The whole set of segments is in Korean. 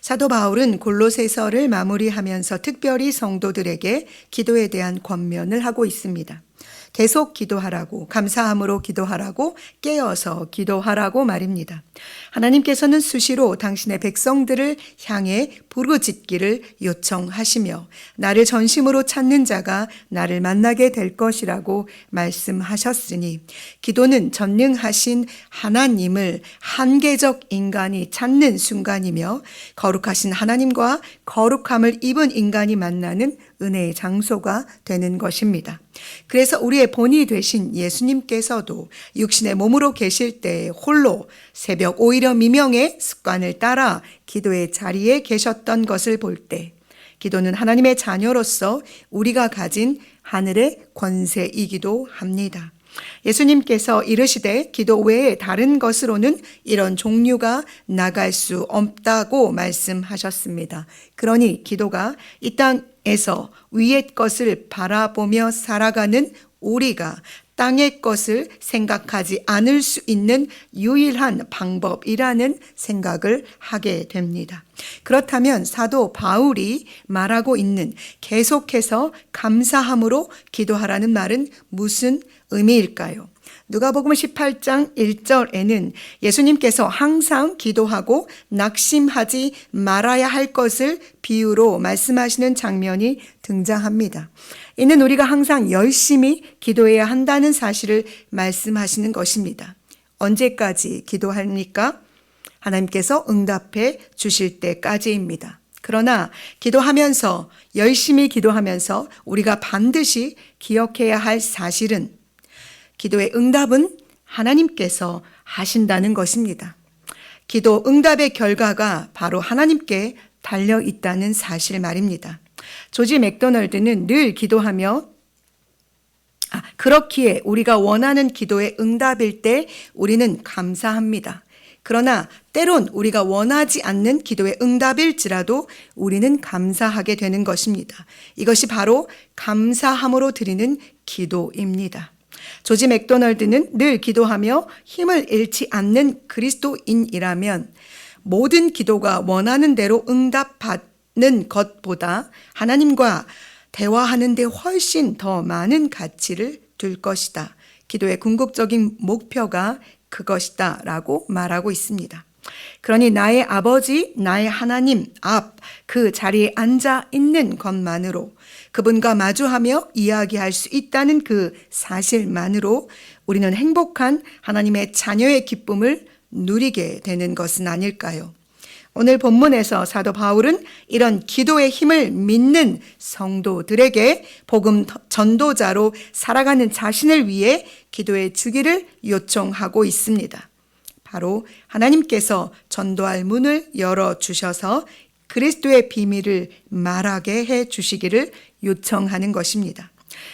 사도 바울은 골로새서를 마무리하면서 특별히 성도들에게 기도에 대한 권면을 하고 있습니다. 계속 기도하라고, 감사함으로 기도하라고, 깨어서 기도하라고 말입니다. 하나님께서는 수시로 당신의 백성들을 향해 부르짖기를 요청하시며 나를 전심으로 찾는 자가 나를 만나게 될 것이라고 말씀하셨으니 기도는 전능하신 하나님을 한계적 인간이 찾는 순간이며 거룩하신 하나님과 거룩함을 입은 인간이 만나는 은혜의 장소가 되는 것입니다. 그래서 우리의 본이 되신 예수님께서도 육신의 몸으로 계실 때 홀로 새벽 오히려 미명의 습관을 따라 기도의 자리에 계셨던 것을 볼 때 기도는 하나님의 자녀로서 우리가 가진 하늘의 권세이기도 합니다. 예수님께서 이르시되 기도 외에 다른 것으로는 이런 종류가 나갈 수 없다고 말씀하셨습니다. 그러니 기도가 이 땅에서 위의 것을 바라보며 살아가는 우리가 땅의 것을 생각하지 않을 수 있는 유일한 방법이라는 생각을 하게 됩니다. 그렇다면 사도 바울이 말하고 있는 계속해서 감사함으로 기도하라는 말은 무슨 의미일까요? 누가복음 18장 1절에는 예수님께서 항상 기도하고 낙심하지 말아야 할 것을 비유로 말씀하시는 장면이 등장합니다. 이는 우리가 항상 열심히 기도해야 한다는 사실을 말씀하시는 것입니다. 언제까지 기도합니까? 하나님께서 응답해 주실 때까지입니다. 그러나 기도하면서 열심히 기도하면서 우리가 반드시 기억해야 할 사실은 기도의 응답은 하나님께서 하신다는 것입니다. 기도 응답의 결과가 바로 하나님께 달려 있다는 사실 말입니다. 조지 맥도널드는 늘 기도하며 그렇기에 우리가 원하는 기도의 응답일 때 우리는 감사합니다. 그러나 때론 우리가 원하지 않는 기도의 응답일지라도 우리는 감사하게 되는 것입니다. 이것이 바로 감사함으로 드리는 기도입니다. 조지 맥도널드는 늘 기도하며 힘을 잃지 않는 그리스도인이라면 모든 기도가 원하는 대로 응답받는 것보다 하나님과 대화하는 데 훨씬 더 많은 가치를 둘 것이다. 기도의 궁극적인 목표가 그것이다 라고 말하고 있습니다. 그러니 나의 아버지, 나의 하나님 앞 그 자리에 앉아 있는 것만으로 그분과 마주하며 이야기할 수 있다는 그 사실만으로 우리는 행복한 하나님의 자녀의 기쁨을 누리게 되는 것은 아닐까요? 오늘 본문에서 사도 바울은 이런 기도의 힘을 믿는 성도들에게 복음 전도자로 살아가는 자신을 위해 기도의 주기를 요청하고 있습니다. 바로 하나님께서 전도할 문을 열어주셔서 그리스도의 비밀을 말하게 해 주시기를 요청하는 것입니다.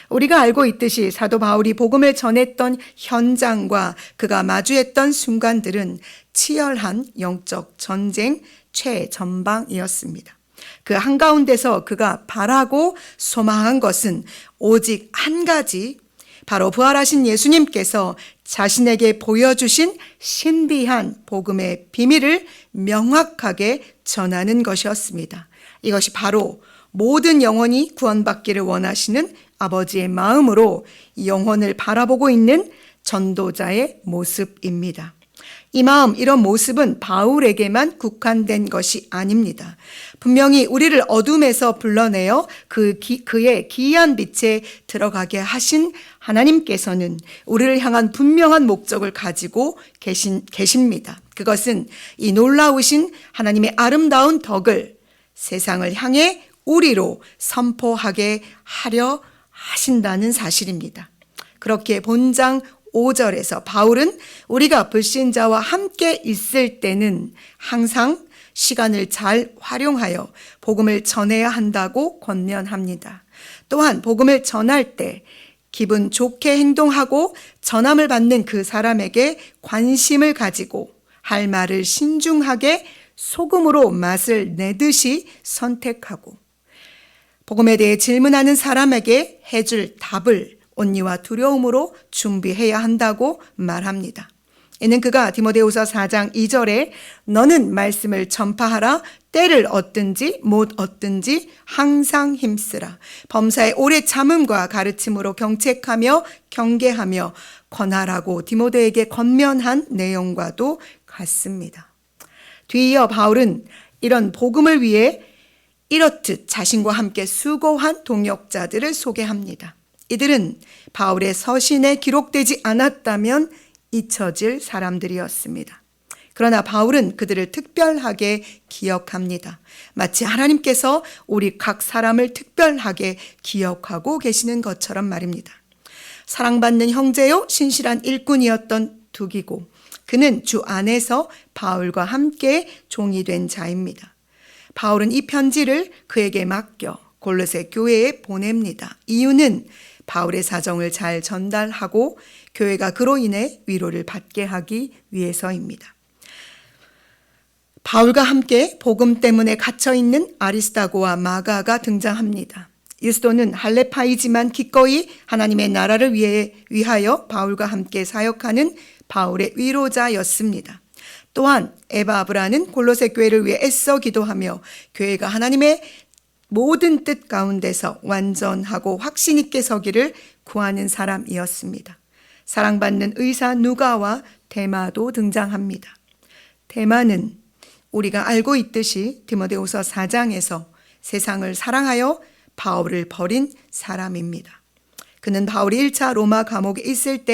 우리가 알고 있듯이 사도 바울이 복음을 전했던 현장과 그가 마주했던 순간들은 치열한 영적 전쟁 최전방이었습니다. 그 한가운데서 그가 바라고 소망한 것은 오직 한 가지, 바로 부활하신 예수님께서 자신에게 보여주신 신비한 복음의 비밀을 명확하게 전하는 것이었습니다. 이것이 바로 모든 영혼이 구원받기를 원하시는 아버지의 마음으로 영혼을 바라보고 있는 전도자의 모습입니다. 이 마음, 이런 모습은 바울에게만 국한된 것이 아닙니다. 분명히 우리를 어둠에서 불러내어 그의 기이한 빛에 들어가게 하신 하나님께서는 우리를 향한 분명한 목적을 가지고 계십니다. 그것은 이 놀라우신 하나님의 아름다운 덕을 세상을 향해 우리로 선포하게 하려 하신다는 사실입니다. 그렇게 본장 5절에서 바울은 우리가 불신자와 함께 있을 때는 항상 시간을 잘 활용하여 복음을 전해야 한다고 권면합니다. 또한 복음을 전할 때 기분 좋게 행동하고 전함을 받는 그 사람에게 관심을 가지고 할 말을 신중하게 소금으로 맛을 내듯이 선택하고 복음에 대해 질문하는 사람에게 해줄 답을 온유와 두려움으로 준비해야 한다고 말합니다. 이는 그가 디모데후서 4장 2절에 너는 말씀을 전파하라 때를 얻든지 못 얻든지 항상 힘쓰라. 범사의 오래 참음과 가르침으로 경책하며 경계하며 권하라고 디모데에게 권면한 내용과도 같습니다. 뒤이어 바울은 이런 복음을 위해 이렇듯 자신과 함께 수고한 동역자들을 소개합니다. 이들은 바울의 서신에 기록되지 않았다면 잊혀질 사람들이었습니다. 그러나 바울은 그들을 특별하게 기억합니다. 마치 하나님께서 우리 각 사람을 특별하게 기억하고 계시는 것처럼 말입니다. 사랑받는 형제요 신실한 일꾼이었던 두기고 그는 주 안에서 바울과 함께 종이 된 자입니다. 바울은 이 편지를 그에게 맡겨 골로새 교회에 보냅니다. 이유는 바울의 사정을 잘 전달하고 교회가 그로 인해 위로를 받게 하기 위해서입니다. 바울과 함께 복음 때문에 갇혀있는 아리스다고와 마가가 등장합니다. 유스도는 할레파이지만 기꺼이 하나님의 나라를 위하여 바울과 함께 사역하는 바울의 위로자였습니다. 또한 에바브라는 골로새 교회를 위해 애써 기도하며 교회가 하나님의 모든 뜻 가운데서 완전하고 확신 있게 서기를 구하는 사람이었습니다. 사랑받는 의사 누가와 데마도 등장합니다. 데마는 우리가 알고 있듯이 디모데후서 4장에서 세상을 사랑하여 바울을 버린 사람입니다. 그는 바울이 1차 로마 감옥에 있을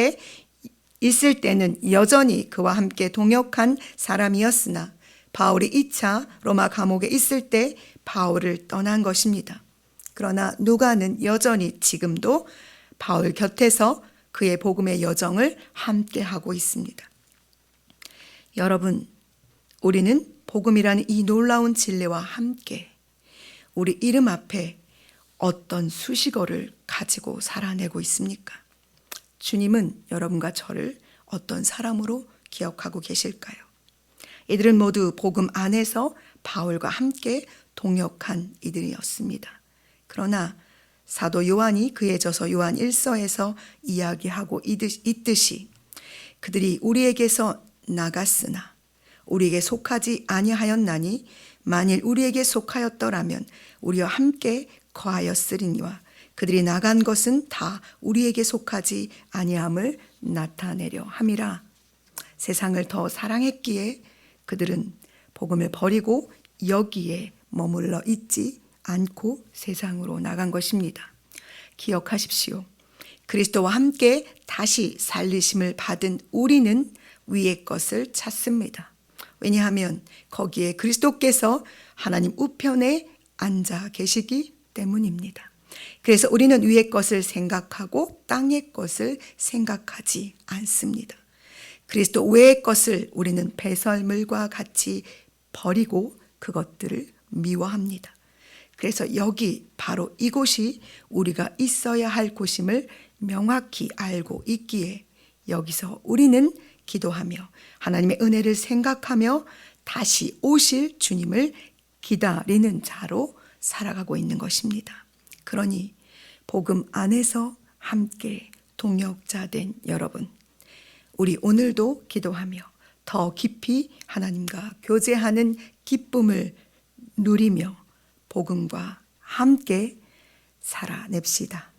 때는 여전히 그와 함께 동역한 사람이었으나 바울이 2차 로마 감옥에 있을 때 바울을 떠난 것입니다. 그러나 누가는 여전히 지금도 바울 곁에서 그의 복음의 여정을 함께하고 있습니다. 여러분, 우리는 복음이라는 이 놀라운 진리와 함께 우리 이름 앞에 어떤 수식어를 가지고 살아내고 있습니까? 주님은 여러분과 저를 어떤 사람으로 기억하고 계실까요? 이들은 모두 복음 안에서 바울과 함께 동역한 이들이었습니다. 그러나 사도 요한이 그에 져서 요한 1서에서 이야기하고 있듯이 그들이 우리에게서 나갔으나 우리에게 속하지 아니하였나니 만일 우리에게 속하였더라면 우리와 함께 거하였으리니와 그들이 나간 것은 다 우리에게 속하지 아니함을 나타내려 함이라. 세상을 더 사랑했기에 그들은 복음을 버리고 여기에 머물러 있지 않고 세상으로 나간 것입니다. 기억하십시오. 그리스도와 함께 다시 살리심을 받은 우리는 위의 것을 찾습니다. 왜냐하면 거기에 그리스도께서 하나님 우편에 앉아 계시기 때문입니다. 그래서 우리는 위의 것을 생각하고 땅의 것을 생각하지 않습니다. 그리스도 외의 것을 우리는 배설물과 같이 버리고 그것들을 미워합니다. 그래서 여기 바로 이곳이 우리가 있어야 할 곳임을 명확히 알고 있기에 여기서 우리는 기도하며 하나님의 은혜를 생각하며 다시 오실 주님을 기다리는 자로 살아가고 있는 것입니다. 그러니 복음 안에서 함께 동역자 된 여러분, 우리 오늘도 기도하며 더 깊이 하나님과 교제하는 기쁨을 누리며 복음과 함께 살아냅시다.